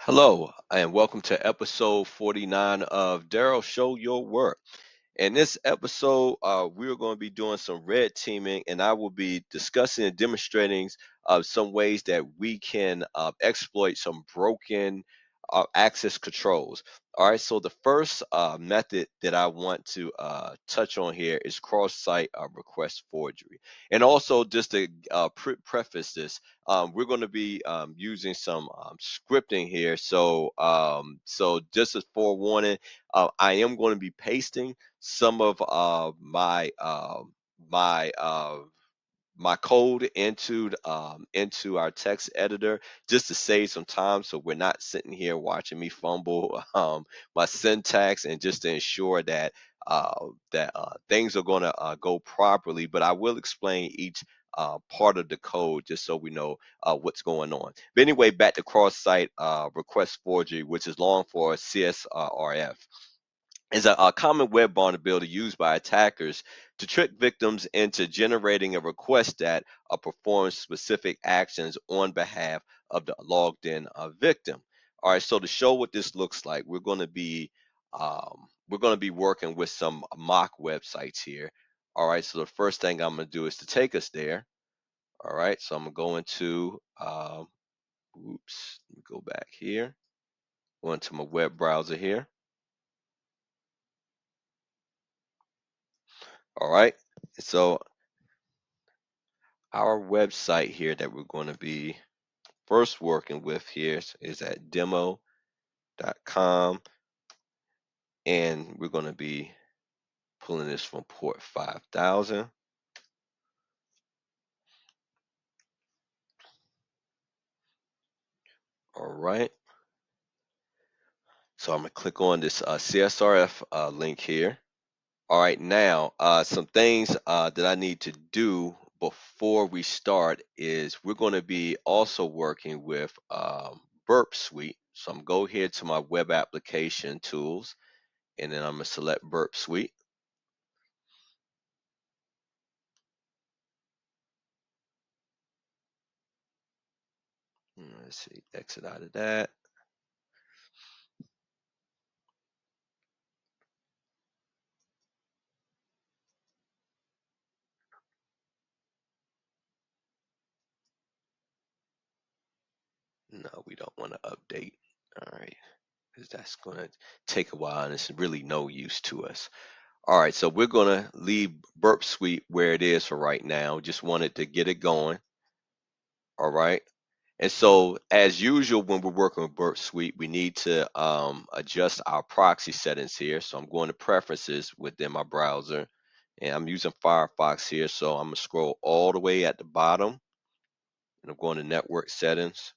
Hello, and welcome to episode 49 of Daryl Show Your Work. In this episode, we're going to be doing some red teaming, and I will be discussing and demonstrating some ways that we can exploit some broken access controls. All right, so the first method that I want to touch on here is cross-site request forgery. And also, just to preface this, we're going to be using some scripting here. So just as forewarning, I am going to be pasting some of my my code into our text editor just to save some time, so we're not sitting here watching me fumble my syntax, and just to ensure that things are going to go properly. But I will explain each part of the code just so we know what's going on. But anyway, back to cross-site request forgery, which is long for CSRF, is a common web vulnerability used by attackers to trick victims into generating a request that performs specific actions on behalf of the logged in victim. All right, so to show what this looks like, we're going to be working with some mock websites here. All right, so the first thing I'm going to do is to take us there. All right, so I'm going to go into let me go back here, go into my web browser here. All right, so our website here that we're going to be first working with here is at demo.com, and we're going to be pulling this from port 5000. All right, so I'm going to click on this CSRF link here. All right, now some things that I need to do before we start is we're going to be also working with Burpsuite. So I'm going to go here to my web application tools, and then I'm going to select Burpsuite. Let's see, exit out of that. No, we don't want to update. All right, because that's going to take a while and it's really no use to us. All right, so we're going to leave Burpsuite where it is for right now. Just wanted to get it going. All right. And so, as usual, when we're working with Burpsuite, we need to adjust our proxy settings here. So I'm going to preferences within my browser, and I'm using Firefox here. So I'm going to scroll all the way at the bottom, and I'm going to network settings.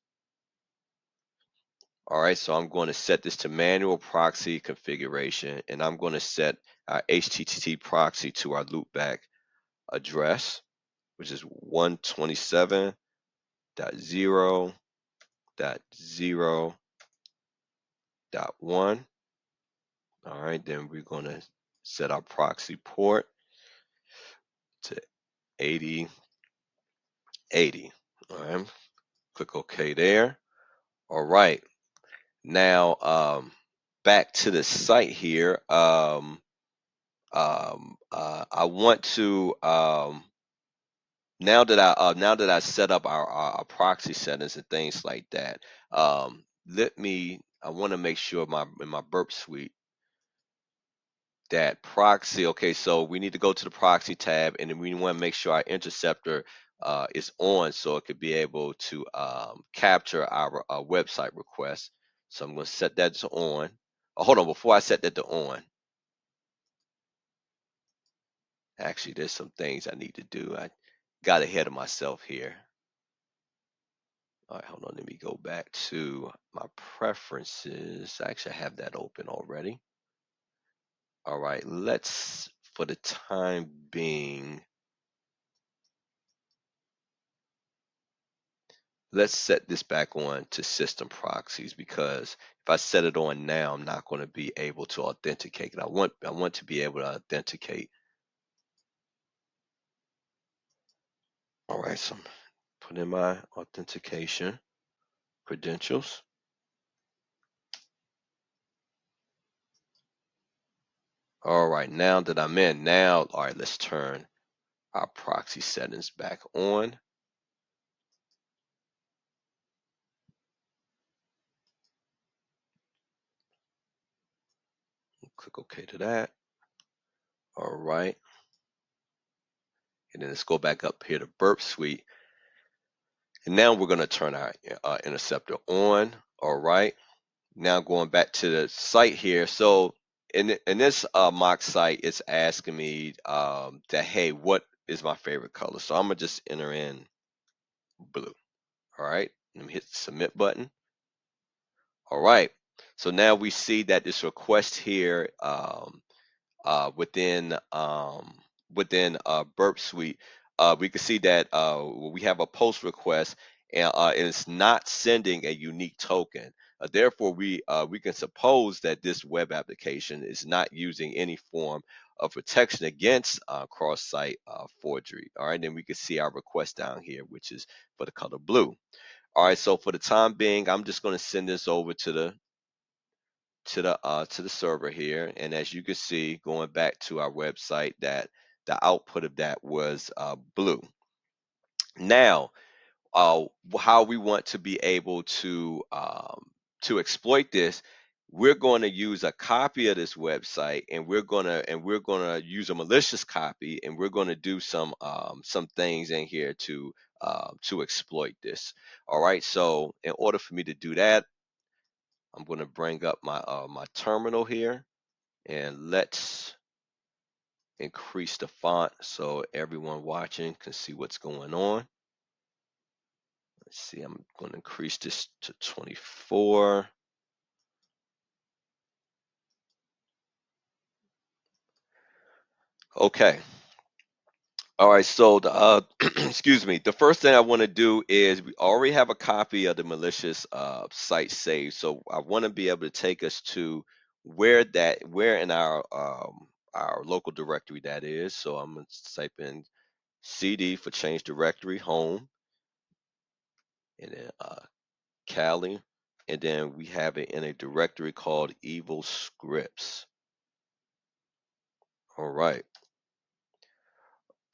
All right, so I'm going to set this to manual proxy configuration, and I'm going to set our HTTP proxy to our loopback address, which is 127.0.0.1. All right, then we're going to set our proxy port to 8080. All right, click OK there. All right, now back to the site here. I want to now that I set up our proxy settings and things like that. I want to make sure in my Burpsuite that proxy. Okay, so we need to go to the proxy tab, and then we want to make sure our interceptor is on, so it could be able to capture our website request. So I'm going to set that to on. Oh, hold on, before I set that to on, actually, there's some things I need to do. I got ahead of myself here. All right, hold on. Let me go back to my preferences. Actually, I have that open already. All right, for the time being, let's set this back on to system proxies, because if I set it on now, I'm not going to be able to authenticate. And I want to be able to authenticate. All right, so I'm putting in my authentication credentials. All right, now that I'm in, now, all right, let's turn our proxy settings back on. Click OK to that. All right. And then let's go back up here to Burpsuite. And now we're going to turn our interceptor on. All right. Now going back to the site here. So in this mock site, it's asking me that, hey, what is my favorite color? So I'm going to just enter in blue. All right. Let me hit the submit button. All right. So now we see that this request here within Burpsuite, we can see that we have a post request and it's not sending a unique token. Therefore, we can suppose that this web application is not using any form of protection against cross-site forgery. All right, then we can see our request down here, which is for the color blue. All right, so for the time being, I'm just going to send this over to the server here, and as you can see, going back to our website, that the output of that was blue. Now, how we want to be able to exploit this, we're going to use a copy of this website, and we're gonna use a malicious copy, and we're going to do some things in here to exploit this. All right, so in order for me to do that, I'm going to bring up my terminal here. And let's increase the font so everyone watching can see what's going on. Let's see, I'm going to increase this to 24. Okay. All right, so excuse me. The first thing I want to do is we already have a copy of the malicious site saved, so I want to be able to take us to where in our local directory that is. So I'm going to type in CD for change directory home, and then Cali, and then we have it in a directory called evilscripts. All right.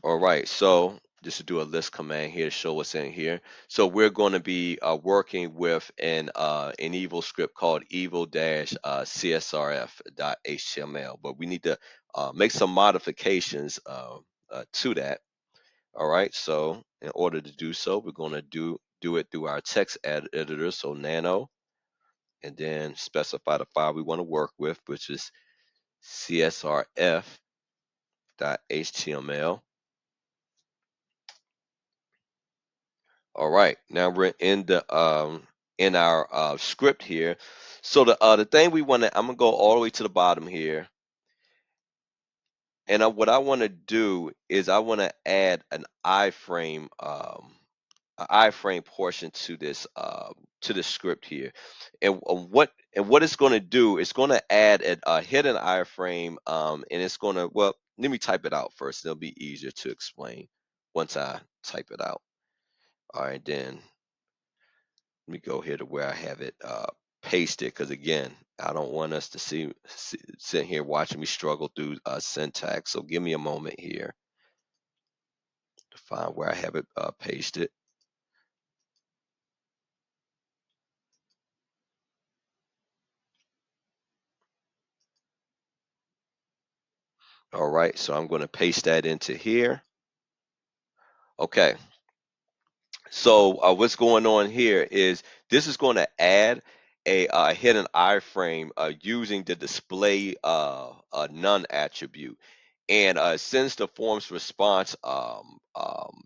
All right. So just to do a list command here to show what's in here. So we're going to be working with an evil script called evil-csrf.html, but we need to make some modifications to that. All right. So in order to do so, we're going to do it through our text editor. So nano, and then specify the file we want to work with, which is csrf.html. All right, now we're in our script here. So the thing we want to, I'm gonna go all the way to the bottom here, and what I want to do is I want to add an iframe portion to this script here, and what it's going to do, it's going to add a hidden iframe, and it's going to, well, let me type it out first. It'll be easier to explain once I type it out. All right, then let me go here to where I have it pasted, because again, I don't want us to sit here watching me struggle through syntax. So give me a moment here to find where I have it pasted. All right, so I'm going to paste that into here. Okay, so what's going on here is this is going to add a hidden iframe using the display none attribute. And sends the form's response.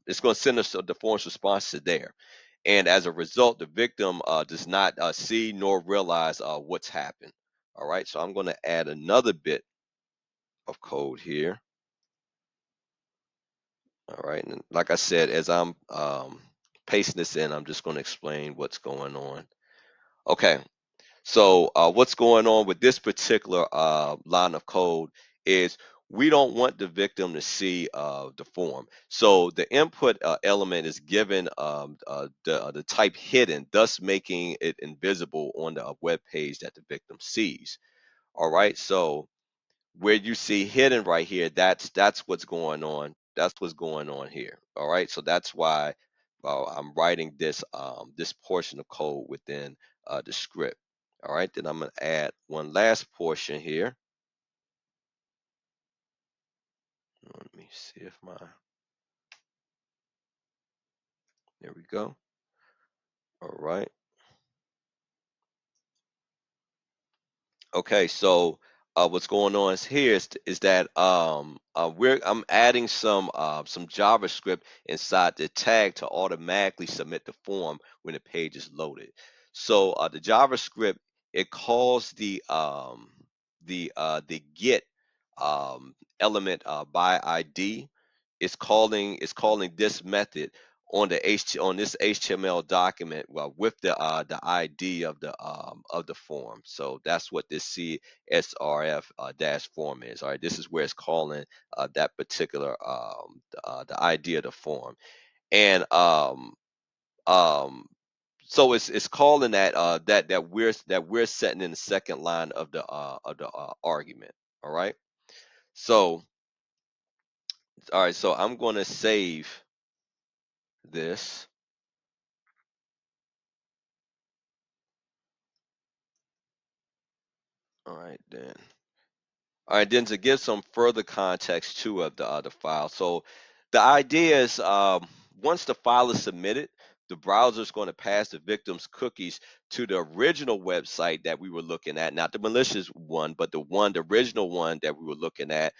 It's going to send us the form's response to there. And as a result, the victim does not see nor realize what's happened. All right, so I'm going to add another bit of code here. All right, and like I said, as I'm pasting this in, I'm just going to explain what's going on. Okay, so what's going on with this particular line of code is we don't want the victim to see the form. So the input element is given the type hidden, thus making it invisible on the web page that the victim sees. All right, so where you see hidden right here, that's what's going on. That's what's going on here. All right. So that's why I'm writing this portion of code within the script. All right. Then I'm gonna add one last portion here. Let me see if my there we go. All right. Okay, so what's going on here is that I'm adding some JavaScript inside the tag to automatically submit the form when the page is loaded. So the JavaScript, it calls the get element by ID. It's calling this method on on this HTML document, well, with the ID of the form. So that's what this CSRF dash form is. All right, this is where it's calling that particular the ID of the form, and um so it's calling that we're setting in the second line of the argument. All right. So all right, so I'm going to save this. All right, then. All right, then to give some further context to the other file. So the idea is once the file is submitted, the browser is going to pass the victim's cookies to the original website that we were looking at, not the malicious one, but the original one that we were looking at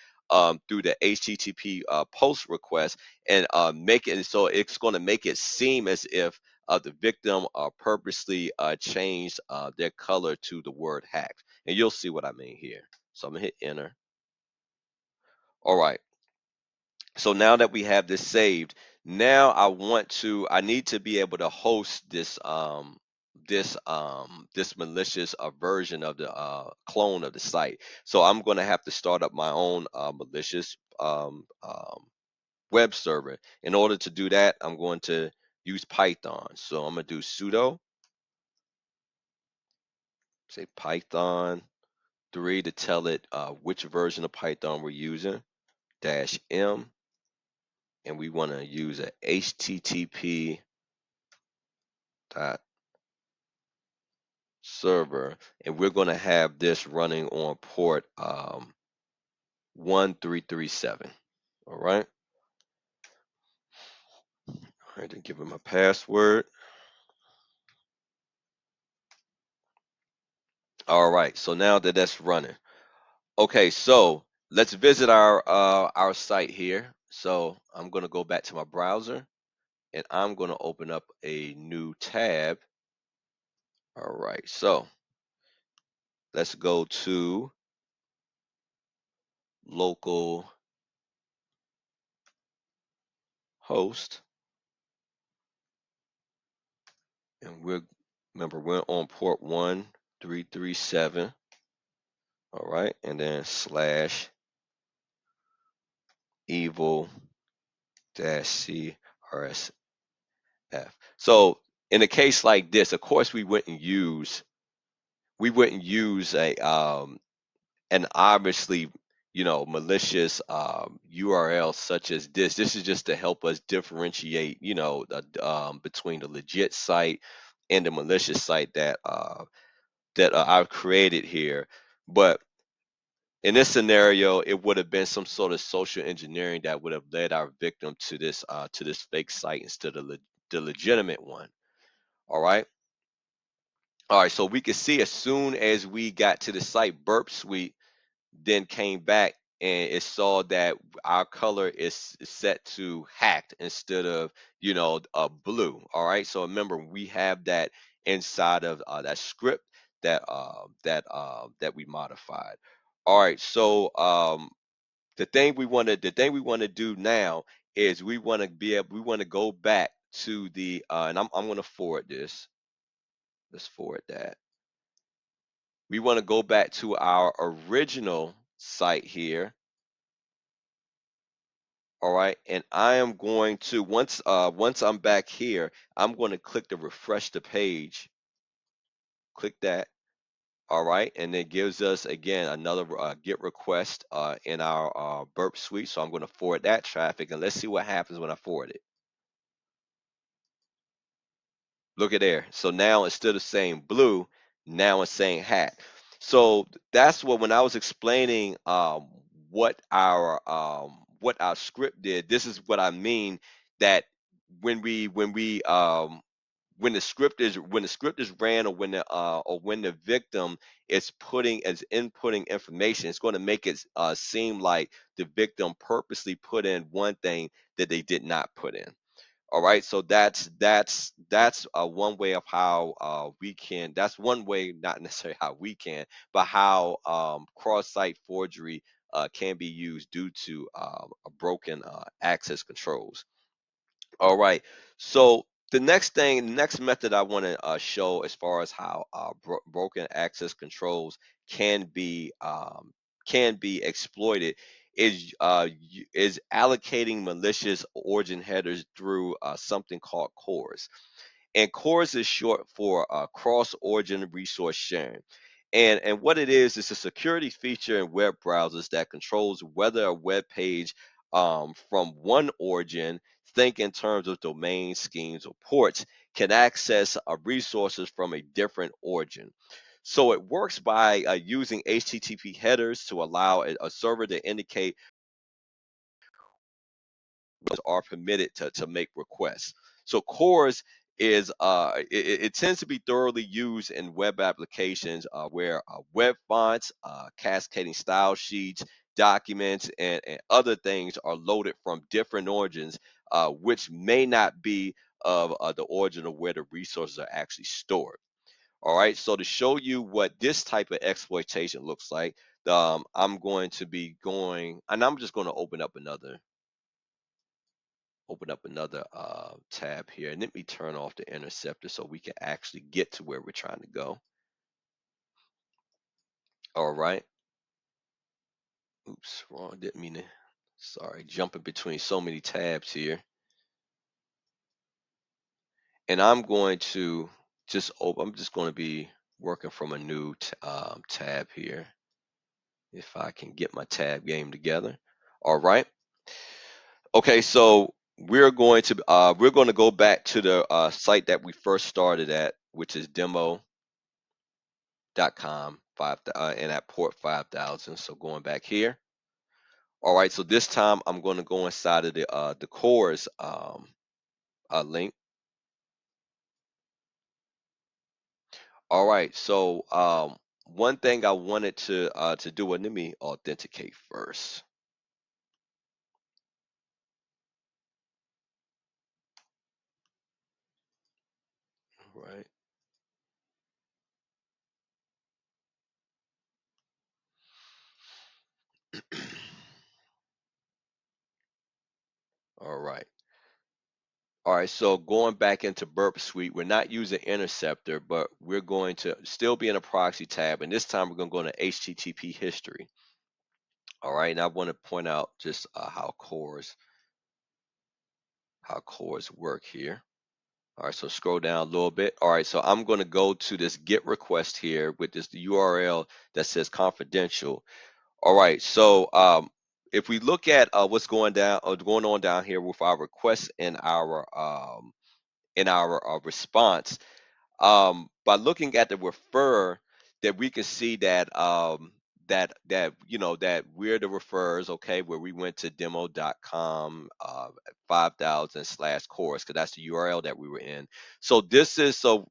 through the HTTP post request, and make it so it's going to make it seem as if the victim purposely changed their color to the word hacked. And you'll see what I mean here. So I'm gonna hit enter. All right. So now that we have this saved, now I need to be able to host this malicious version of the clone of the site. So I'm going to have to start up my own malicious web server. In order to do that, I'm going to use Python. So I'm going to do sudo, say Python 3 to tell it which version of Python we're using, -m, and we want to use a http dot server, and we're going to have this running on port 1337. All right. All right, then give it my password. All right, so now that that's running, okay, so let's visit our site here. So I'm going to go back to my browser, and I'm going to open up a new tab. All right, so let's go to local host, and we're on port 1337. All right, and then slash evil-csrf. So in a case like this, of course, we wouldn't use a an obviously, malicious URL such as this. This is just to help us differentiate, between the legit site and the malicious site that I've created here. But in this scenario, it would have been some sort of social engineering that would have led our victim to this fake site instead of the legitimate one. All right. All right. So we can see as soon as we got to the site, Burpsuite then came back and it saw that our color is set to hacked instead of blue. All right. So remember, we have that inside of that script that we modified. All right. So the thing we want to do now is we want to go back to the and I'm going to forward this. Let's forward that. We want to go back to our original site here. All right, and I am going to once I'm back here, I'm going to click the refresh the page. Click that, All right, and it gives us again another GET request in our Burp suite. So I'm going to forward that traffic, and let's see what happens when I forward it. Look at there. So now instead of saying blue, now it's saying hat. So that's what when I was explaining what our script did. This is what I mean that when the script is ran, or when the victim is inputting information, it's going to make it seem like the victim purposely put in one thing that they did not put in. All right, so that's one way of how we can. That's one way, not necessarily how we can, but how cross-site forgery can be used due to a broken access controls. All right, so the next method I want to show as far as how broken access controls can be exploited is allocating malicious origin headers through something called CORS. And CORS is short for cross origin resource sharing. And what it is a security feature in web browsers that controls whether a web page from one origin, think in terms of domain schemes or ports, can access resources from a different origin. So it works by using HTTP headers to allow a server to indicate are permitted to make requests. So CORS it tends to be thoroughly used in web applications where web fonts, cascading style sheets, documents, and other things are loaded from different origins, which may not be of the origin of where the resources are actually stored. All right, so to show you what this type of exploitation looks like, I'm going to be going, and I'm just going to open up another tab here, and let me turn off the interceptor so we can actually get to where we're trying to go. All right. Oops, wrong. Didn't mean to. Sorry, jumping between so many tabs here. And I'm going to just open. I'm just going to be working from a new tab here. If I can get my tab game together. All right. Okay, so we're going to go back to the site that we first started at, which is demo .com and at port 5000. So going back here. All right. So this time I'm going to go inside of the CORS link. All right. So one thing I wanted to do, and let me authenticate first. All right. All right. All right, so going back into Burpsuite, we're not using Interceptor, but we're going to still be in a proxy tab, and this time we're going to go into HTTP history. All right, and I want to point out just how cores work here. All right, so scroll down a little bit. All right, so I'm going to go to this GET request here with this URL that says confidential. All right, so if we look at what's going on down here with our requests in our response, by looking at the refer, that we can see that that we're the referrers, okay, where we went to demo.com 5000 slash course, because that's the URL that we were in. So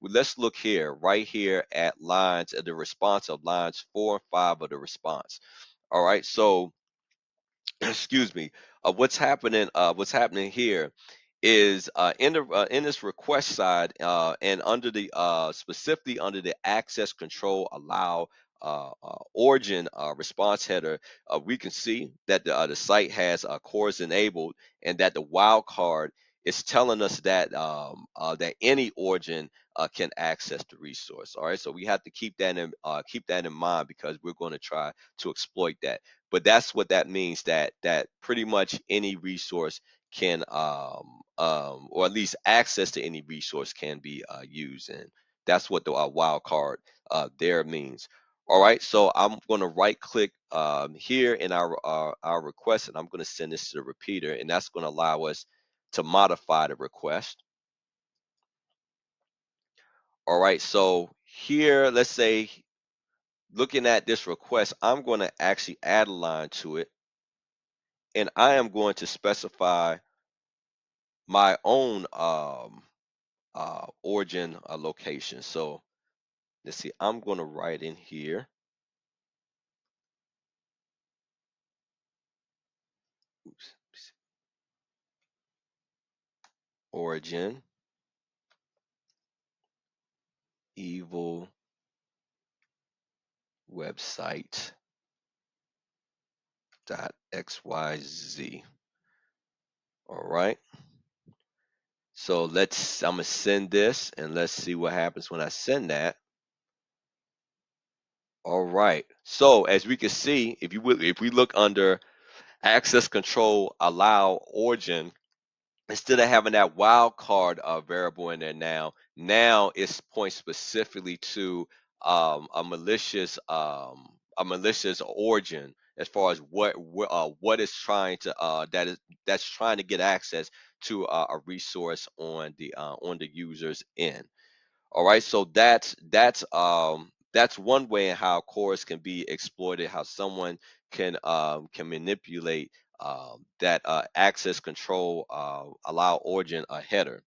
let's look here, right here at lines at the response of lines 4 and 5 of the response. All right, so excuse me, what's happening here is in this request side, and under the specifically under the access control allow origin response header, we can see that the site has CORS enabled, and that the wildcard is telling us that that any origin can access the resource. All right, so we have to keep that in mind, because we're going to try to exploit that. But that's what that means, that pretty much any resource can or at least access to any resource can be used, and that's what the wildcard there means. All right, so I'm going to right click here in our request, and I'm going to send this to the repeater, and that's going to allow us to modify the request. All right, so here, let's say, looking at this request, I'm going to actually add a line to it, and I am going to specify my own origin location. So let's see, I'm going to write in here, oops, origin evil website dot xyz. All right. So I'm gonna send this, and let's see what happens when I send that. All right. So as we can see, if we look under access control allow origin, instead of having that wildcard variable in there now it's points specifically to a malicious origin as far as what is trying to that's trying to get access to a resource on the user's end. All right, so that's one way in how CORS can be exploited, how someone can manipulate that access control allow origin a header.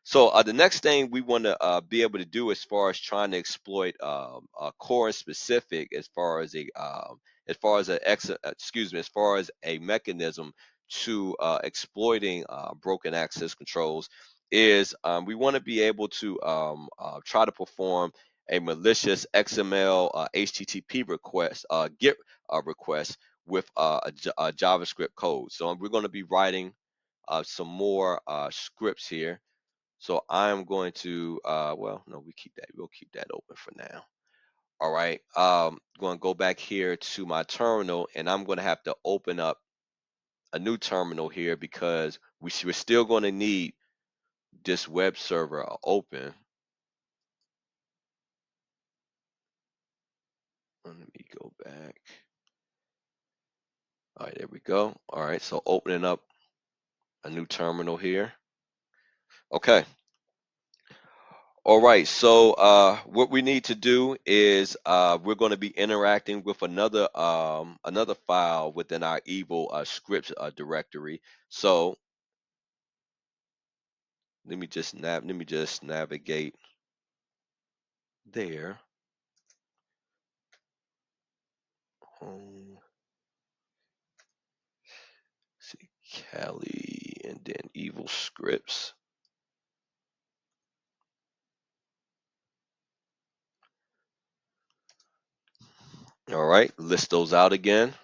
So the next thing we want to be able to do as far as trying to exploit core specific as far as as far as a mechanism to exploiting broken access controls is we want to be able to try to perform a malicious XML HTTP request GET request with a JavaScript code. So we're going to be writing some more scripts here. So I'm going to, well, no, we'll keep that open for now. All right. Going to go back here to my terminal, and I'm going to have to open up a new terminal here because we're still going to need this web server open. Let me go back. All right, there we go. All right, so opening up a new terminal here. Okay. All right, so what we need to do is we're going to be interacting with another file within our evil scripts directory. So let me just navigate there. Home, see Cali, and then evil scripts. All right, list those out again.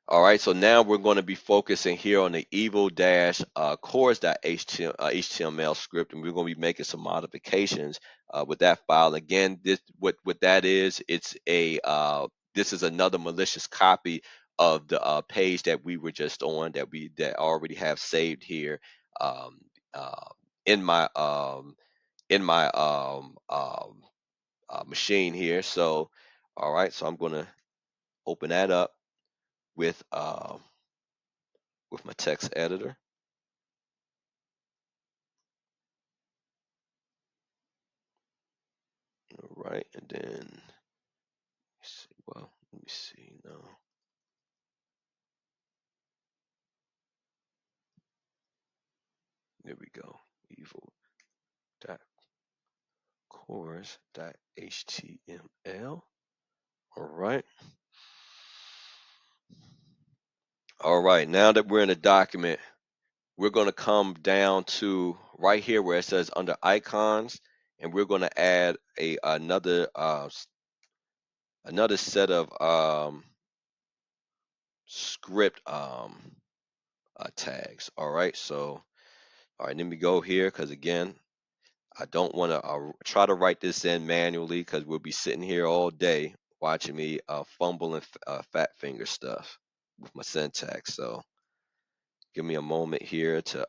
All right, so now we're going to be focusing here on the evil-cors.html script, and we're going to be making some modifications with that file. Again, what that is, this is another malicious copy of the page that we were just on that already have saved here um, uh, in my machine here. So, all right, so I'm going to open that up with my text editor. All right, and then let me see now. There we go. evil.cors.html. All right. All right. Now that we're in the document, we're going to come down to right here where it says under icons, and we're going to add another set of script tags. All right. So, all right, let me go here because again, I don't want to try to write this in manually because we'll be sitting here all day watching me fumble and fat finger stuff with my syntax. So give me a moment here to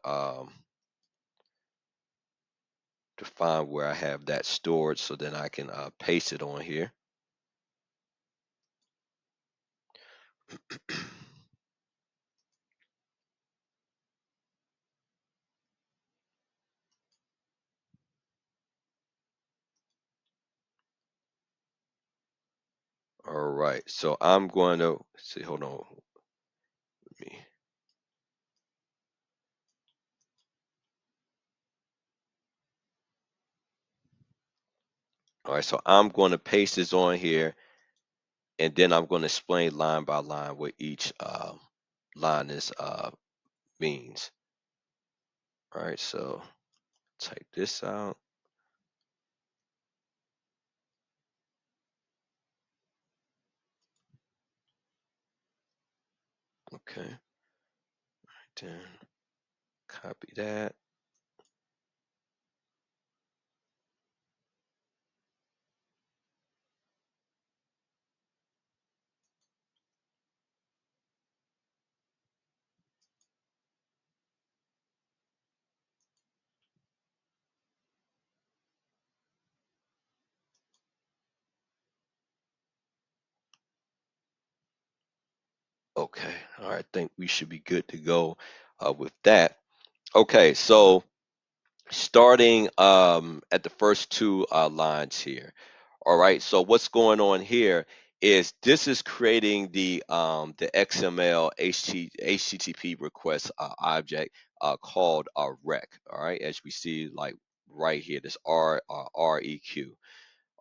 find where I have that stored so then I can paste it on here. All right, so I'm going to see. Hold on, let me. All right, so I'm going to paste this on here, and then I'm going to explain line by line what each line is means. All right, so type this out. Okay, then copy that. Okay, all right, I think we should be good to go with that. Okay, so starting at the first two lines here. All right, so what's going on here is this is creating the XML HTTP request object called a rec. All right, as we see like right here, this REQ.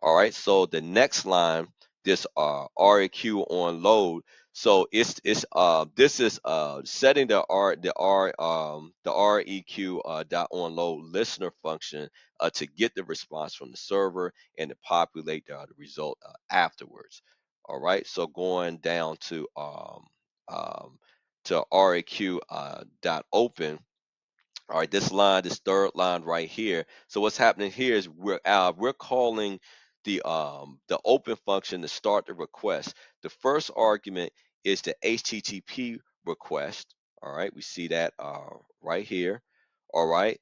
All right, so the next line, this REQ on load. So it's this is setting the REQ dot on load listener function to get the response from the server and to populate the result afterwards. All right, so going down um, to REQ dot open. All right, this line, this third line right here. So what's happening here is we're calling the open function to start the request. The first argument is the HTTP request. All right, we see that right here. All right,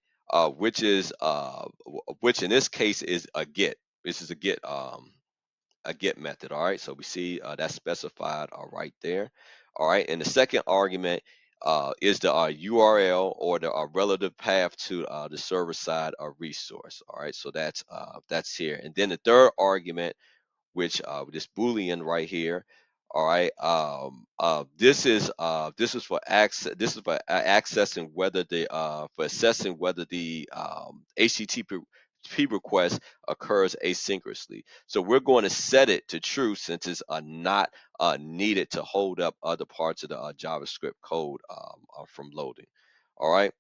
which in this case is a get. This is a get method. All right, so we see that's specified right there. All right, and the second argument is the URL or the relative path to the server side resource. All right, so that's here. And then the third argument, which this boolean right here. All right, this is for access. This is for accessing whether the for assessing whether the HTTP request occurs asynchronously. So we're going to set it to true since it's not needed to hold up other parts of the JavaScript code from loading. All right.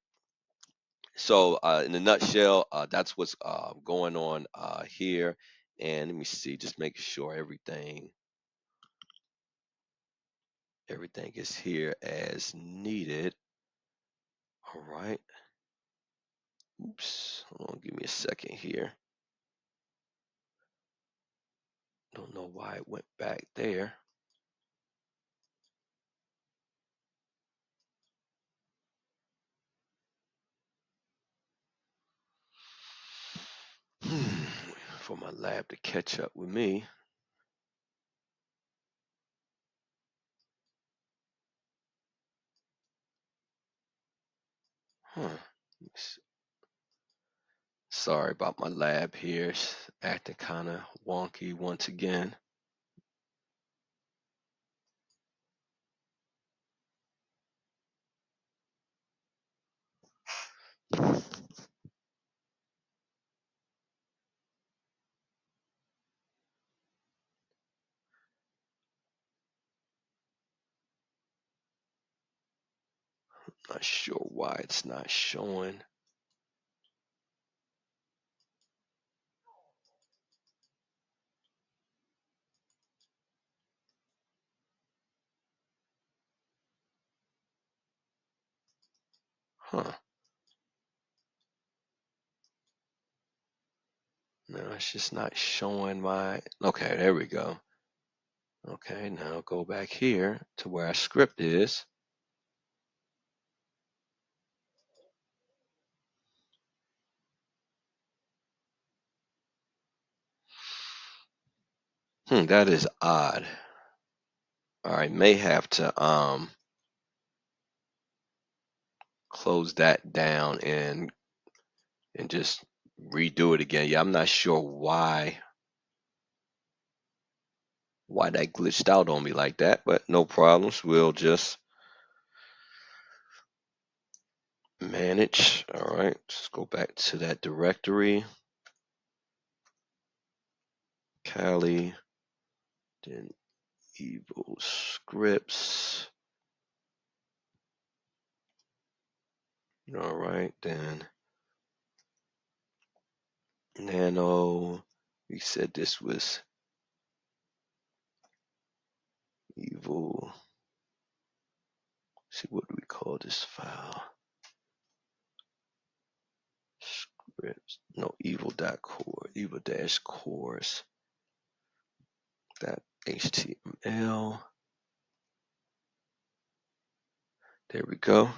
So in a nutshell, that's what's going on here. And let me see, just making sure everything is here as needed. All right. Oops. Hold on, give me a second here. Don't know why it went back there. For my lab to catch up with me. Huh. Sorry about my lab here. It's acting kind of wonky once again. Not sure why it's not showing. Huh. No, it's just not showing my. Okay, there we go. Okay, now go back here to where our script is. That is odd. All right, may have to close that down and just redo it again. Yeah, I'm not sure why that glitched out on me like that, but no problems. We'll just manage. All right, let's go back to that directory. Kali, then evil scripts. All right, then nano. We said this was evil. See, what do we call this file? Scripts. No, evil.core, evil-cors. .html. There we go.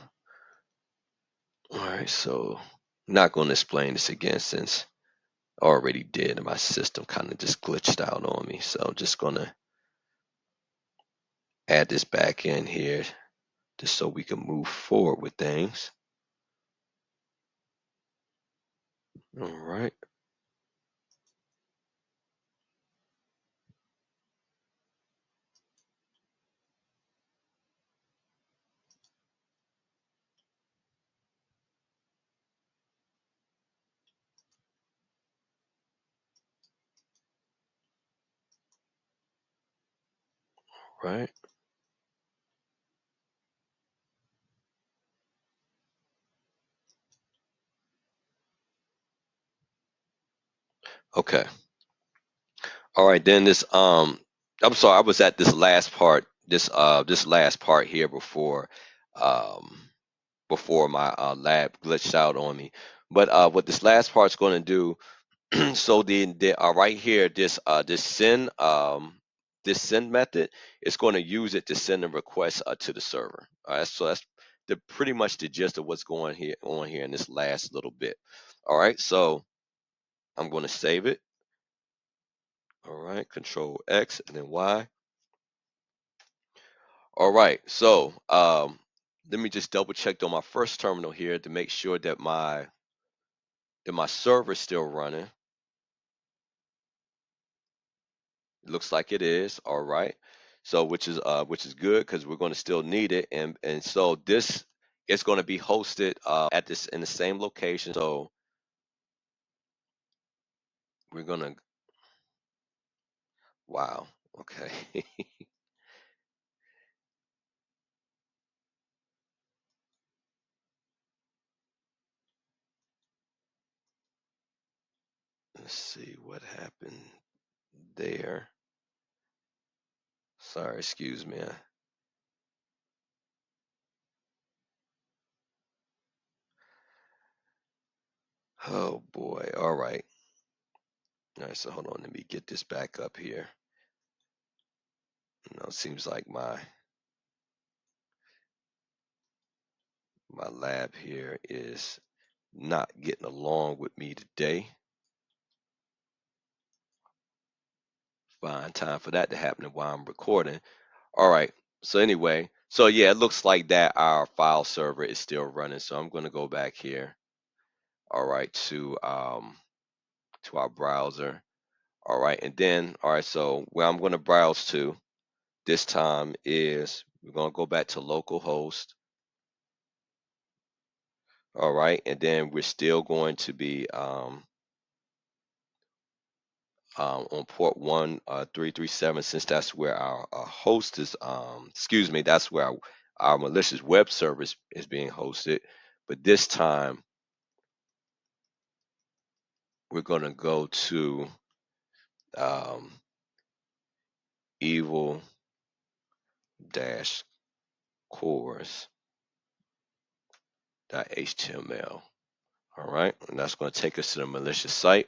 All right, so I'm not going to explain this again since I already did and my system kind of just glitched out on me. So I'm just going to add this back in here just so we can move forward with things. All right. Right. Okay. All right, then this I'm sorry, I was at this last part, this last part here um before my lab glitched out on me. But what this last part's going to do, so the right here, this send method is going to use it to send a request to the server. All right, so that's pretty much the gist of what's going on here in this last little bit. All right, so I'm going to save it. All right, Control X and then Y. All right, so let me just double check on my first terminal here to make sure that my server is still running. It looks like it is. All right, so which is good because we're going to still need it, and so this is going to be hosted at this in the same location. So we're gonna, wow, okay. Let's see what happened there. Sorry, excuse me. Oh boy. All right. All right. So hold on. Let me get this back up here. It seems like my lab here is not getting along with me today. Find time for that to happen while I'm recording. All right. So anyway, so yeah, it looks like that our file server is still running. So I'm going to go back here. All right, to our browser. All right, and then all right. So where I'm going to browse to this time is we're going to go back to localhost. All right, and then we're still going to be on port 1337 since that's where our host is. Excuse me, that's where our malicious web service is being hosted. But this time we're going to go to um, evil-cors.html. All right, and that's going to take us to the malicious site.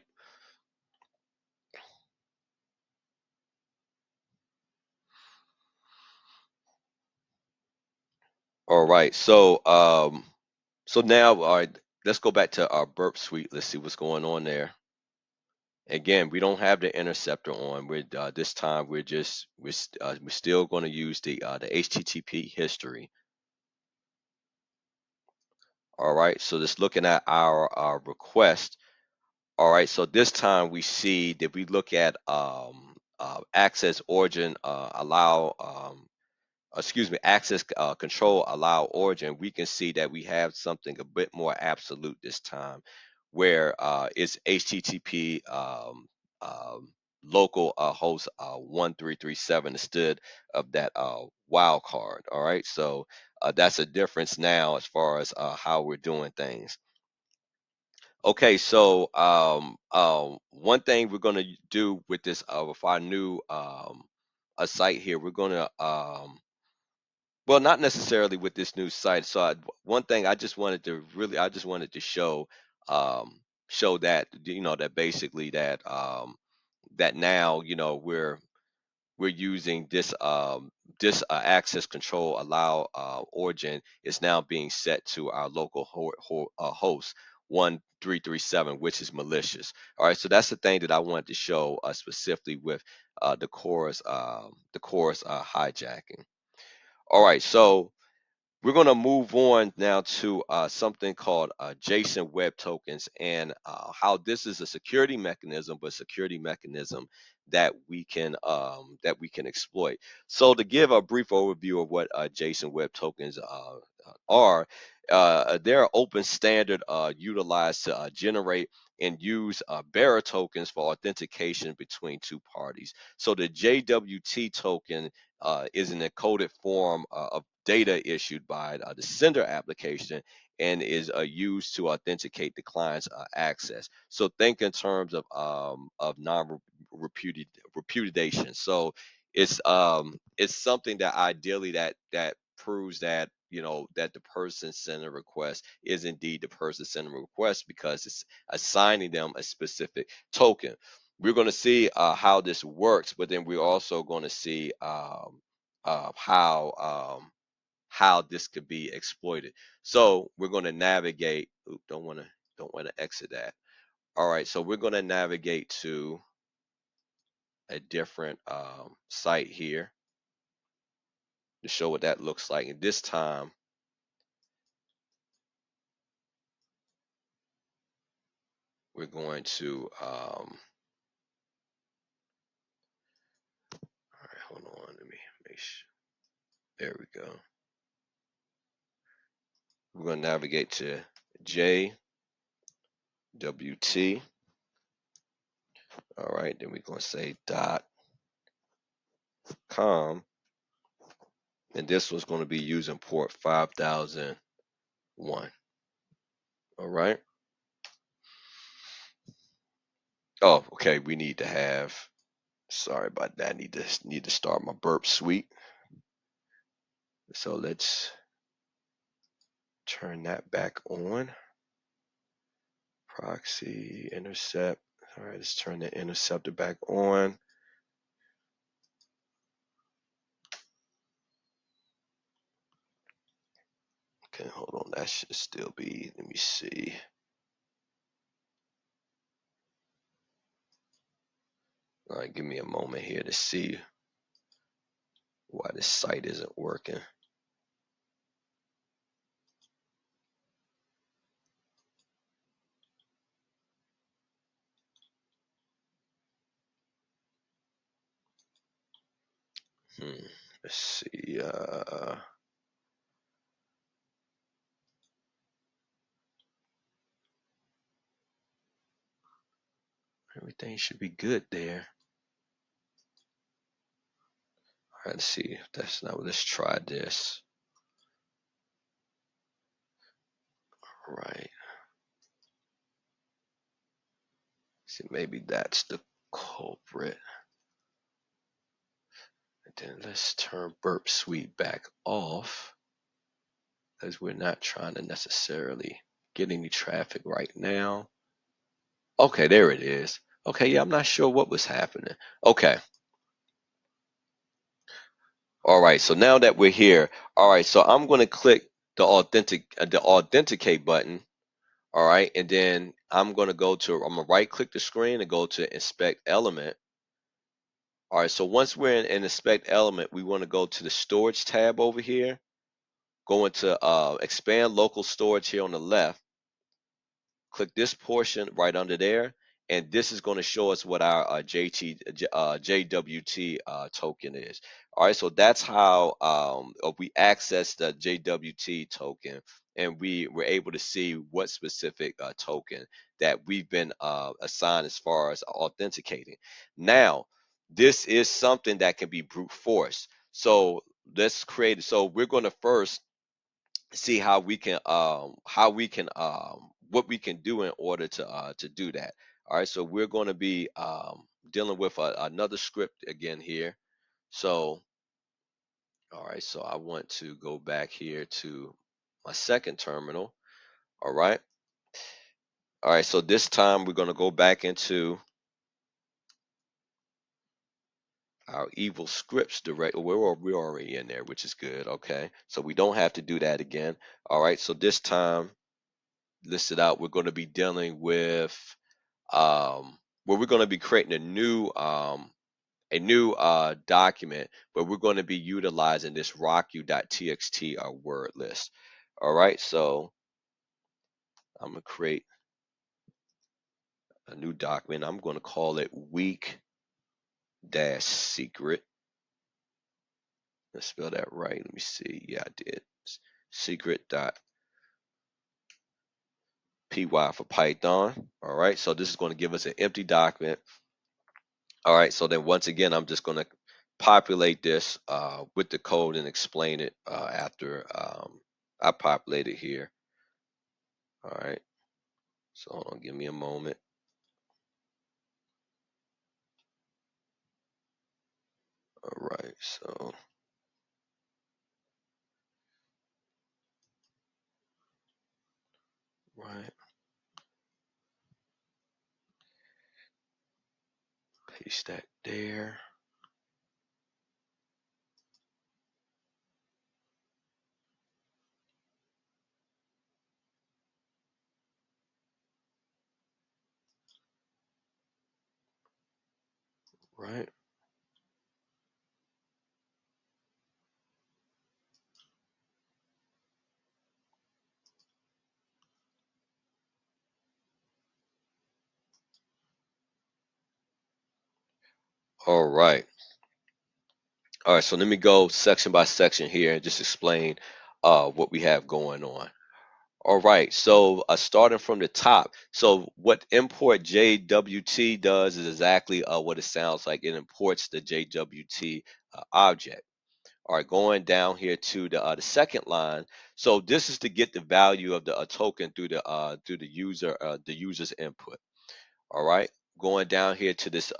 All right, so now, all right, let's go back to our Burpsuite. Let's see what's going on there. Again, we don't have the interceptor on. We're this time we're still going to use the HTTP history. All right. So just looking at our request. All right. So this time we see that we look at access origin allow access control allow origin, we can see that we have something a bit more absolute this time, where it's HTTP local host 1337 instead of that wildcard. All right, so that's a difference now as far as how we're doing things. Okay, so one thing we're going to do with this with our new a site here, we're going to well, not necessarily with this new site. So one thing I just wanted to show that that basically that now we're using this access control allow origin is now being set to our local host 1337, which is malicious. All right, so that's the thing that I wanted to show specifically with the CORS hijacking. All right, so we're going to move on now to something called JSON Web Tokens, and how this is a security mechanism, but security mechanism that we can exploit. So to give a brief overview of what JSON Web Tokens are, they're open standard utilized to generate and use bearer tokens for authentication between two parties. So the JWT token is an encoded form of data issued by the sender application and is used to authenticate the client's access. So think in terms of non-repudiation. So it's something that ideally that proves that that the person sending a request is indeed the person sending a request, because it's assigning them a specific token. We're going to see how this works, but then we're also going to see how this could be exploited. So we're going to navigate. Oop, don't want to exit that. All right, so we're going to navigate to a different site here to show what that looks like. And this time, we're going to all right, hold on. Let me make sure. There we go. We're going to navigate to JWT. All right, then we're going to say .com, and this one's going to be using port 5001. All right. Oh, okay. We need to have. Sorry about that. Need to start my Burpsuite. So let's turn that back on. Proxy intercept. All right, let's turn the interceptor back on. Okay, hold on. That should still be. Let me see. All right, give me a moment here to see why this site isn't working. Let's see. Everything should be good there. All right, let's see if that's not. Let's try this. All right. See, maybe that's the culprit. And then let's turn Burpsuite back off, because we're not trying to necessarily get any traffic right now. Okay, there it is. Okay, yeah, I'm not sure what was happening. Okay. All right, so now that we're here, all right, so I'm going to click the authenticate button. All right, and then I'm gonna right click the screen and go to inspect element. All right, so once we're in inspect element, we want to go to the storage tab over here, go into expand local storage here on the left, click this portion right under there, and this is going to show us what our JWT token is. All right, so that's how we access the JWT token, and we were able to see what specific token that we've been assigned as far as authenticating. Now, this is something that can be brute force. So let's create. So we're going to first see how we can what we can do in order to do that. All right, so we're going to be dealing with another script again here. So all right, so I want to go back here to my second terminal. All right, so this time we're going to go back into our evil scripts direct. We're already in there, which is good. Okay, so we don't have to do that again. All right, so this time listed out, we're going to be dealing with where we're going to be creating a new document, but we're going to be utilizing this rocku.txt word list. All right, so I'm going to create a new document. I'm going to call it weak dash secret. Let's spell that right. Let me see. Yeah, I did. Secret dot py for Python. All right, so this is going to give us an empty document. All right, so then once again, I'm just going to populate this with the code and explain it after I populate it here. All right, so hold on, give me a moment. All right, so right, paste that there. Right. All right. All right, so let me go section by section here and just explain what we have going on. All right, so starting from the top. So what import JWT does is exactly what it sounds like. It imports the JWT object. All right, going down here to the second line. So this is to get the value of the token through the user's input. All right, going down here to this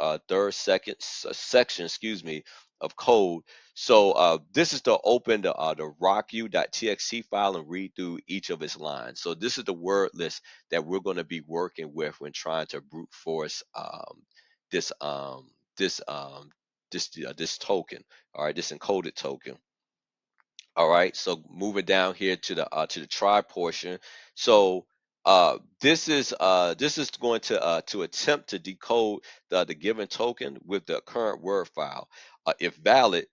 section, excuse me, of code. So this is to open the rocku.txt file and read through each of its lines. So this is the word list that we're going to be working with when trying to brute force this um, this um, this token. All right, this encoded token. All right, so moving down here to the try portion. So this is going to attempt to decode the given token with the current word file. If valid,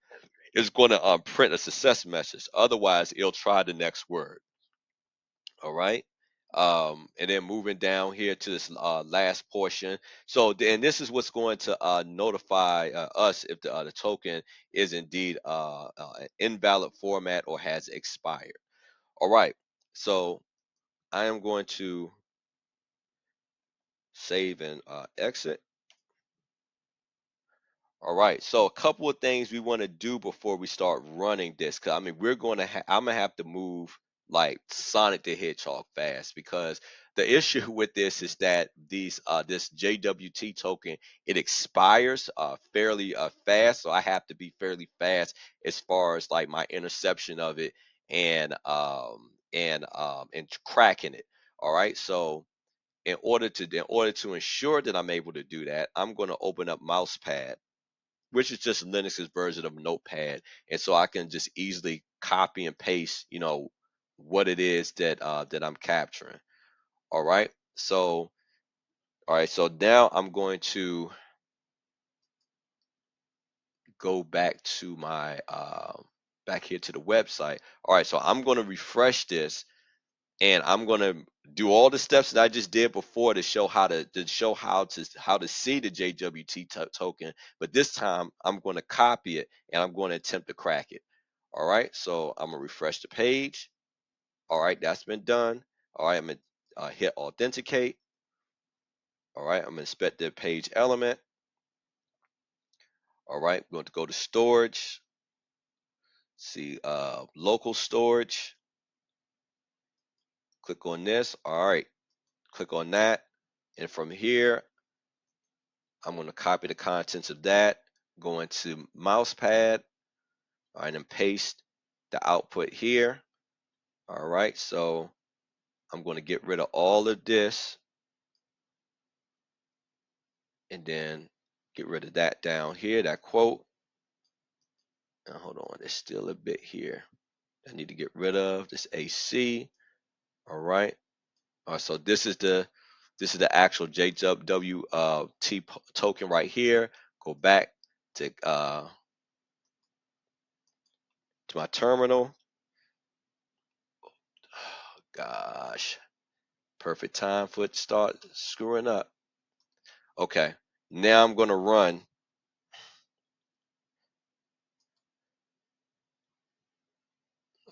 it's going to print a success message. Otherwise, it'll try the next word. All right. And then moving down here to this last portion. So then this is what's going to notify us if the token is indeed an invalid format or has expired. All right. So I am going to save and exit. All right. So a couple of things we want to do before we start running this, cause I mean we're going to I'm gonna have to move like Sonic the Hedgehog fast because the issue with this is that this JWT token, it expires fairly fast, so I have to be fairly fast as far as like my interception of it and cracking it. All right. So in order to ensure that I'm able to do that, I'm going to open up Mousepad, which is just Linux's version of Notepad, and so I can just easily copy and paste, what it is that I'm capturing. All right. So, all right. So now I'm going to go back to my back here to the website. All right. So I'm going to refresh this, and I'm going to do all the steps that I just did before to show how to see the JWT token. But this time I'm going to copy it and I'm going to attempt to crack it. All right. So I'm going to refresh the page. All right. That's been done. All right. I'm going to hit authenticate. All right. I'm going to inspect the page element. All right. I'm going to go to storage. See local storage. Click on this. All right. Click on that. And from here, I'm going to copy the contents of that, go into mousepad, all right, and paste the output here. All right, so I'm going to get rid of all of this and then get rid of that down here, that quote. Now, hold on, there's still a bit here I need to get rid of, this AC. All right. All right, so this is the actual JWT token right here. Go back to my terminal. Oh, gosh, perfect time for it to start screwing up. Okay, now I'm going to run.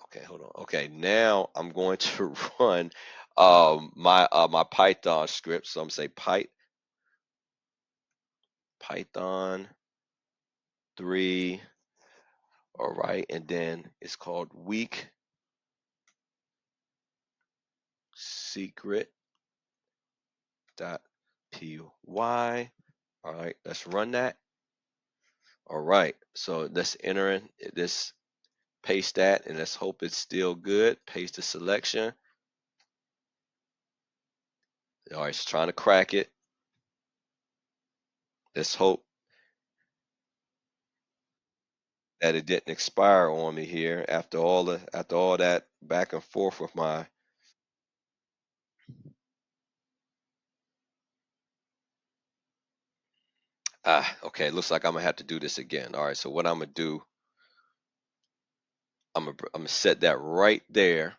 Okay, hold on. Okay, now I'm going to run my Python script. So I'm going to say Python 3. All right, and then it's called weak secret .py. All right, let's run that. All right, so let's enter in this, paste that, and let's hope it's still good. Paste the selection. All right, it's trying to crack it. Let's hope that it didn't expire on me here after all that back and forth with my. Okay, looks like I'm gonna have to do this again. All right, so what I'm gonna do, I'm gonna set that right there,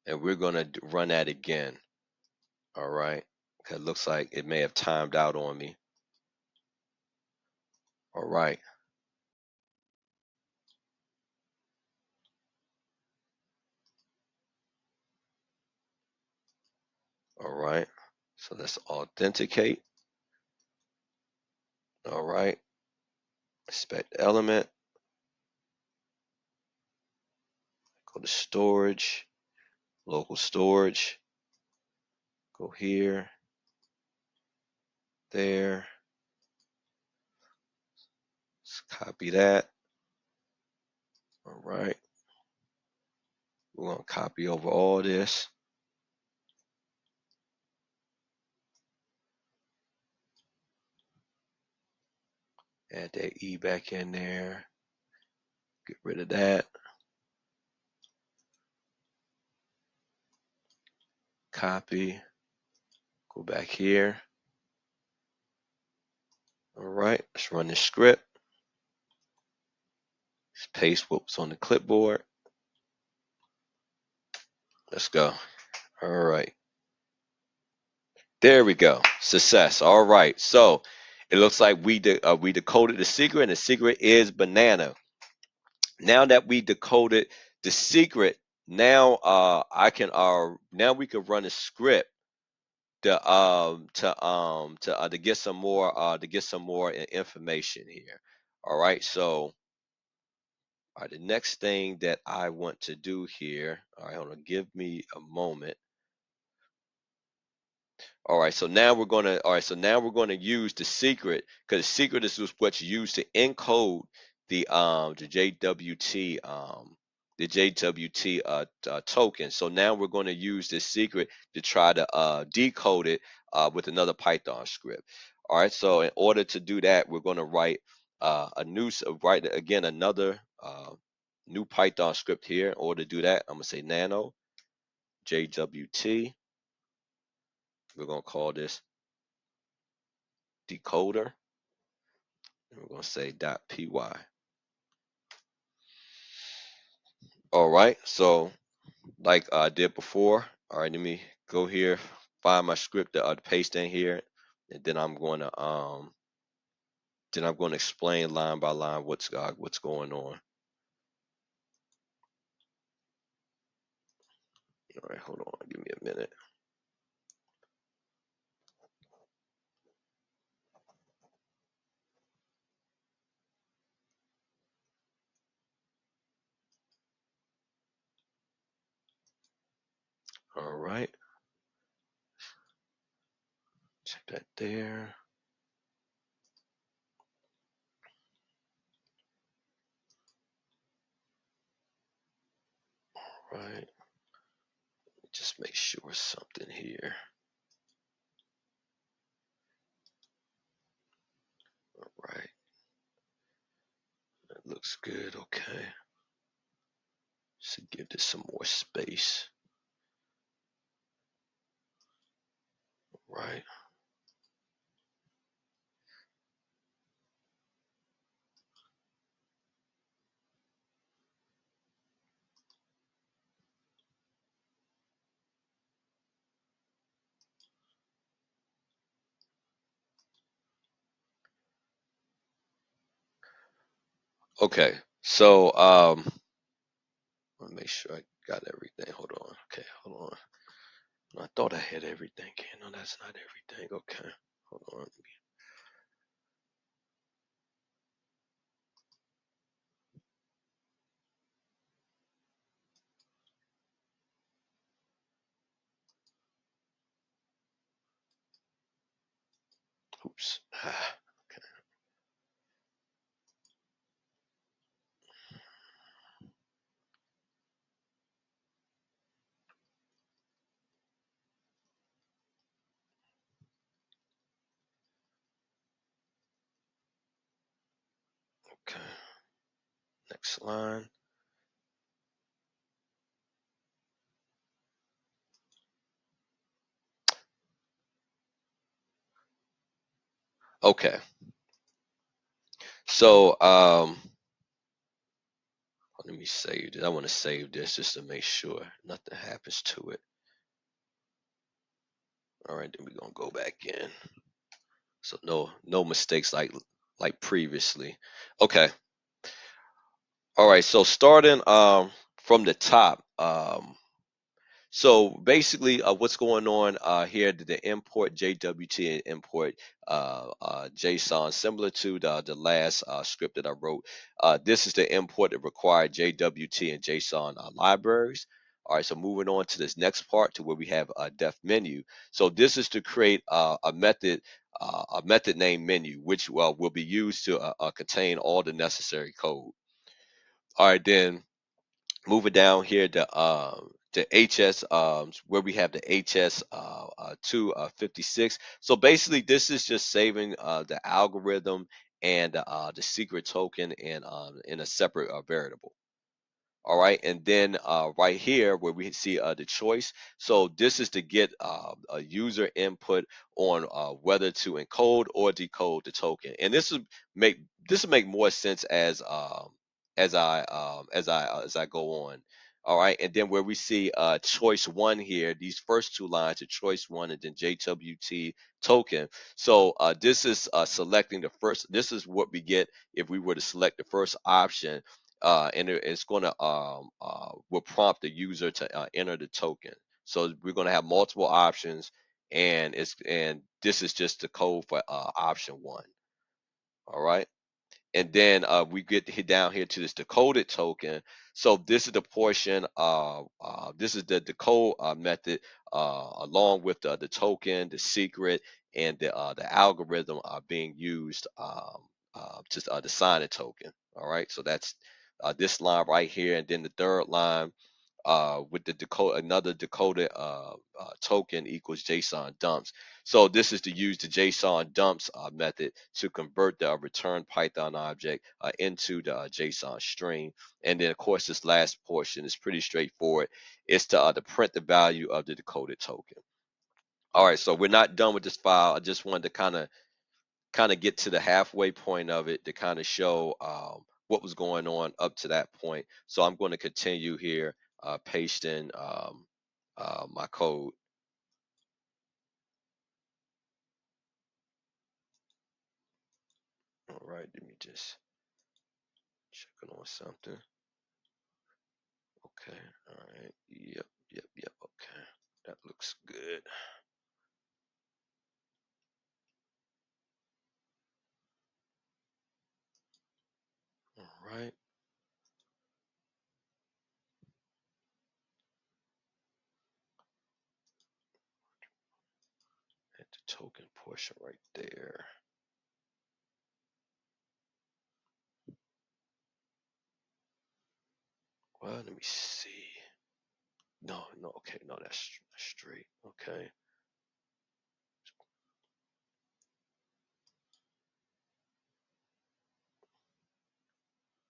and we're gonna run that again. All right, because it looks like it may have timed out on me. All right. All right, so let's authenticate. All right, inspect element, go to storage, local storage, go here, there, let's copy that. All right, we're gonna copy over all this. Add that E back in there, get rid of that. Copy, go back here. All right, let's run this script. Let's paste what's on the clipboard. Let's go. All right. There we go. Success. All right. So it looks like we decoded the secret, and the secret is banana. Now that we decoded the secret, now now we can run a script to get some more information here. All right. So all right, the next thing that I want to do here. All right, hold on. Give me a moment. All right, so now we're gonna use the secret, because the secret is what's used to encode the JWT token. So now we're going to use this secret to try to decode it with another Python script. All right, so in order to do that, we're going to write write again another new Python script here. In order to do that, I'm gonna say nano JWT. We're going to call this decoder, and we're going to say .py. All right, so like I did before, all right, let me go here, find my script to paste in here, and then I'm going to explain line by line what's going on. All right, hold on, give me a minute. All right, check that there. All right, just make sure something here. All right, that looks good. Okay, should give this some more space. All right. Okay, so let me make sure I got everything. Hold on. Okay, hold on. I thought I had everything. No, that's not everything. Okay, hold on. Oops. Okay. Okay. Next line. Okay. So let me save this. I want to save this just to make sure nothing happens to it. All right, then we're gonna go back in. So no mistakes like previously. Okay. All right. So starting from the top. So basically, what's going on here? The import JWT and import JSON, similar to the last script that I wrote. This is the import that required JWT and JSON libraries. All right, so moving on to this next part to where we have a def menu. So this is to create a method name menu, which will be used to contain all the necessary code. All right, then moving down here to HS where we have the HS 256. So basically this is just saving the algorithm and the secret token in a separate variable. All right, and then right here where we see the choice. So this is to get a user input on whether to encode or decode the token, and make this will make more sense as I go on. All right, and then where we see choice one here, these first two lines are choice one and then JWT token. So this is selecting the first. This is what we get if we were to select the first option, and it's going to will prompt the user to enter the token. So we're going to have multiple options, and this is just the code for option one. All right, and then we get hit down here to this decoded token. So this is the portion. This is the decode method along with the token, the secret, and the algorithm are being used to sign a token. All right, so that's this line right here, and then the third line with the decode another decoded token equals JSON dumps. So this is to use the JSON dumps method to convert the return Python object into the JSON string. And then of course this last portion is pretty straightforward. It's to print the value of the decoded token. All right, so we're not done with this file. I just wanted to kind of get to the halfway point of it to kind of show what was going on up to that point. So I'm going to continue here, paste in my code. All right, let me just check on something. Okay, all right, yep, okay, that looks good. All right. At the token portion right there. Well, let me see. No, okay, no, that's straight. Okay.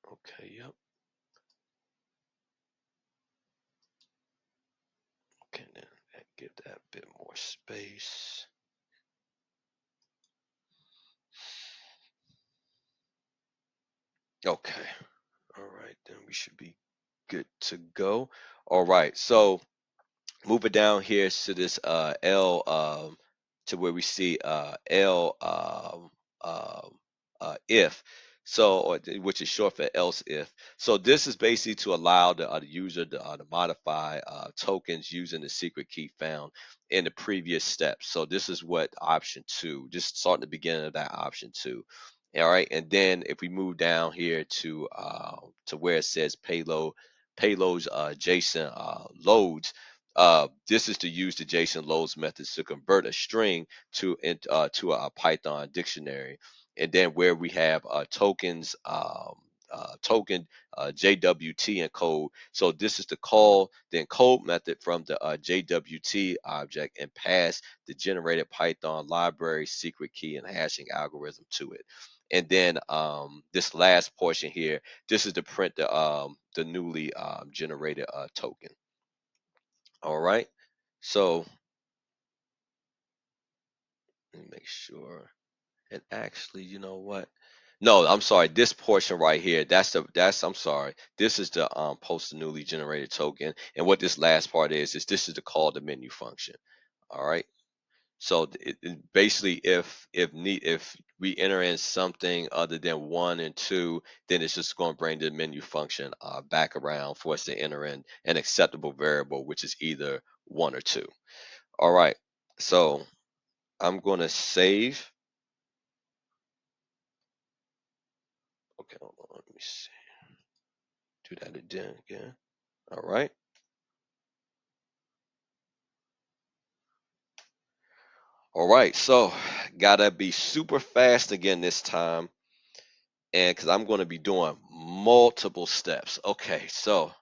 Okay, yep. Okay, then give that a bit more space. Okay. All right, then we should be good to go. All right, so moving down here to this L to where we see L if, so which is short for else if. So this is basically to allow the user to modify tokens using the secret key found in the previous steps. So this is what option 2, just starting the beginning of that option 2. All right, and then if we move down here to where it says payloads JSON loads, this is to use the JSON loads methods to convert a string to a Python dictionary. And then where we have tokens, token JWT encode. So this is to call the encode method from the JWT object and pass the generated Python library secret key and hashing algorithm to it. And then this last portion here, this is to print the newly generated token. All right. So let me make sure. And actually, you know what? No, I'm sorry. This portion right here, I'm sorry. This is the post the newly generated token. And what this last part is this is the call to menu function. All right. So basically, if we enter in something other than 1 and 2, then it's just going to bring the menu function back around for us to enter in an acceptable variable, which is either 1 or 2. All right. So I'm going to save. Okay, hold on. Let me see. Do that again. All right. All right. So gotta be super fast again this time, and because I'm going to be doing multiple steps. Okay. So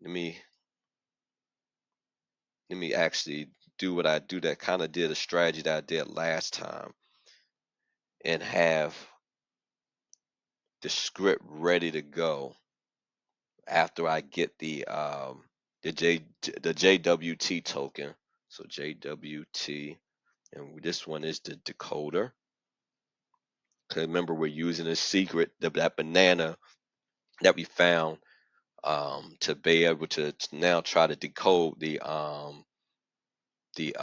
let me actually do what I do that kind of did a strategy that I did last time, and have the script ready to go after I get the JWT token. So JWT, and this one is the decoder. Cause remember, we're using a secret, that banana that we found, to be able to now try to decode the um, the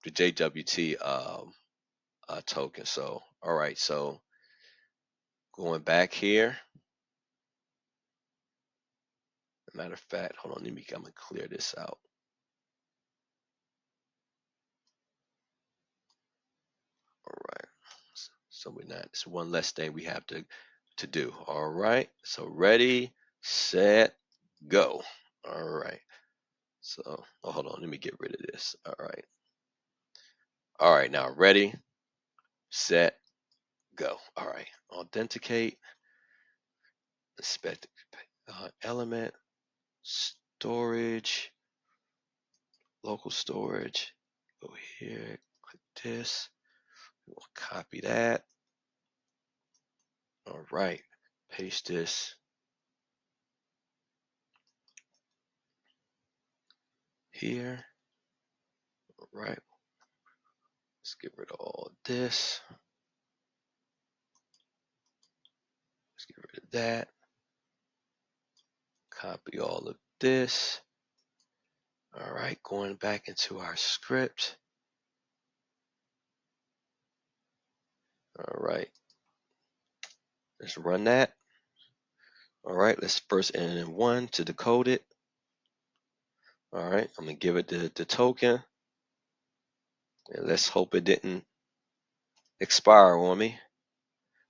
JWT token. So all right, so going back here. Matter of fact, hold on, I'm gonna clear this out. All right, so we're not. It's one less thing we have to do. All right, so ready, set, go. All right. So, oh, hold on, let me get rid of this. All right. All right, now ready, set, go. All right, authenticate, inspect element, storage, local storage. Go here, click this. We'll copy that. All right, paste this here. right, let's get rid of all this. Let's get rid of that. Copy all of this. All right, going back into our script. All right, let's run that. All right, let's first enter in 1 to decode it. All right, I'm gonna give it the token. And let's hope it didn't expire on me.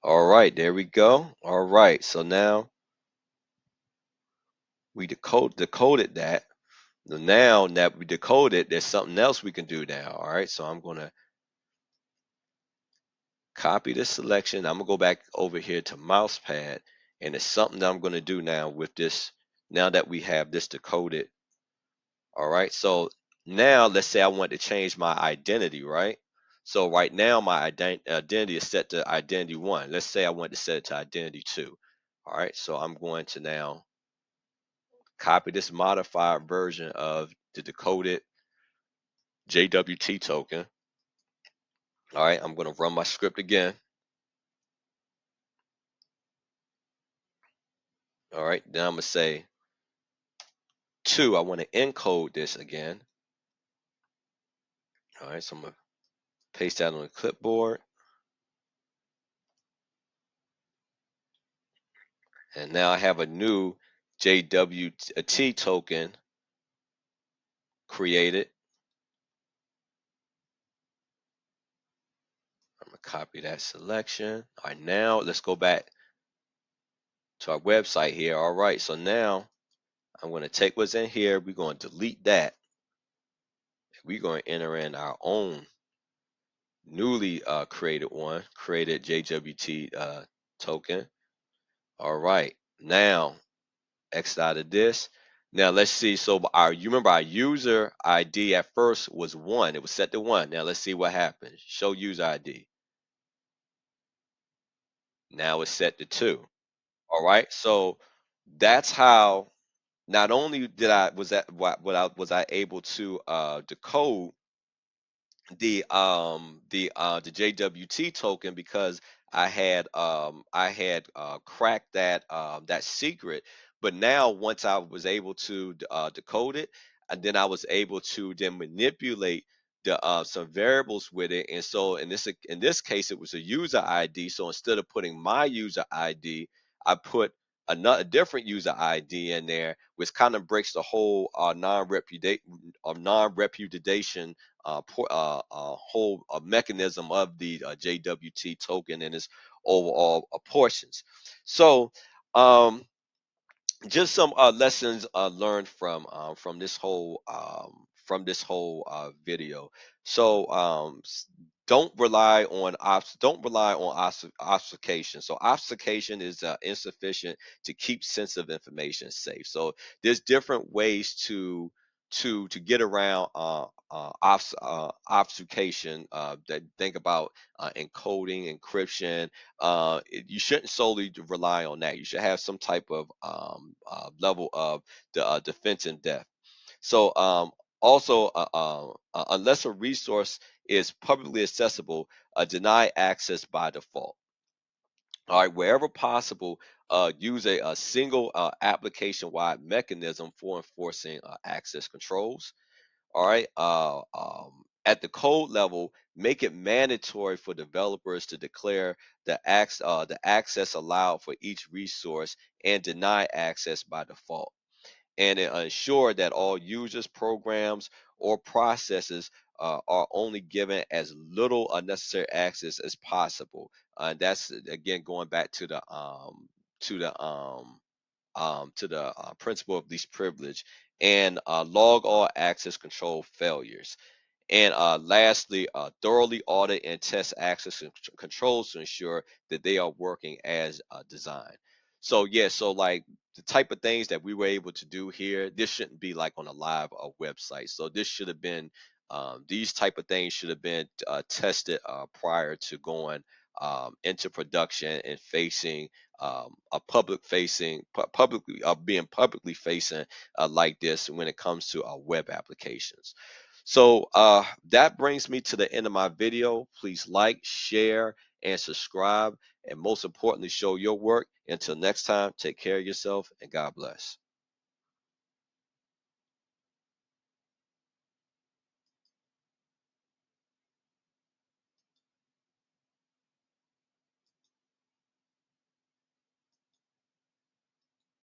All right, there we go. All right, so now we decoded that. Now that we decoded, there's something else we can do now. All right, so I'm gonna copy this selection. I'm gonna go back over here to mousepad, and it's something that I'm gonna do now with this. Now that we have this decoded. All right, so now let's say I want to change my identity, right? So right now my identity is set to identity 1. Let's say I want to set it to identity 2. All right, so I'm going to now copy this modified version of the decoded JWT token. All right, I'm going to run my script again. All right, then I'm going to say 2. I want to encode this again. All right, so I'm going to paste that on the clipboard. And now I have a new JWT token created. I'm going to copy that selection. All right, now let's go back to our website here. All right, so now I'm going to take what's in here. We're going to delete that. We're going to enter in our own newly created JWT token. All right, now X out of this. Now let's see. So you remember our user ID at first was 1. It was set to 1. Now let's see what happens. Show user ID. Now it's set to 2. All right. So that's how. Not only did I was that what I was I able to decode the JWT token because I had cracked that secret. But now once I was able to decode it, and then I was able to then manipulate the some variables with it. And so in this case it was a user ID. So instead of putting my user ID, I put another different user ID in there, which kind of breaks the whole non-repudiation whole mechanism of the JWT token and its overall portions. So just some lessons learned from this whole video. So don't rely on obfuscation. So obfuscation is insufficient to keep sensitive information safe. So there's different ways to get around obfuscation. That think about encoding, encryption. You shouldn't solely rely on that. You should have some type of level of the defense in depth. So also, unless a resource is publicly accessible, deny access by default. All right, wherever possible, use a single application-wide mechanism for enforcing access controls. All right. At the code level, make it mandatory for developers to declare the access allowed for each resource and deny access by default. And ensure that all users, programs, or processes are only given as little unnecessary access as possible. That's again going back to the principle of least privilege, and log all access control failures. And lastly, thoroughly audit and test access controls to ensure that they are working as designed. So yeah, so like the type of things that we were able to do here, this shouldn't be like on a live website. So this should have been these type of things should have been tested prior to going into production and facing a publicly being publicly facing like this when it comes to web applications. So that brings me to the end of my video. Please like, share, and subscribe. And most importantly, show your work. Until next time, take care of yourself and God bless.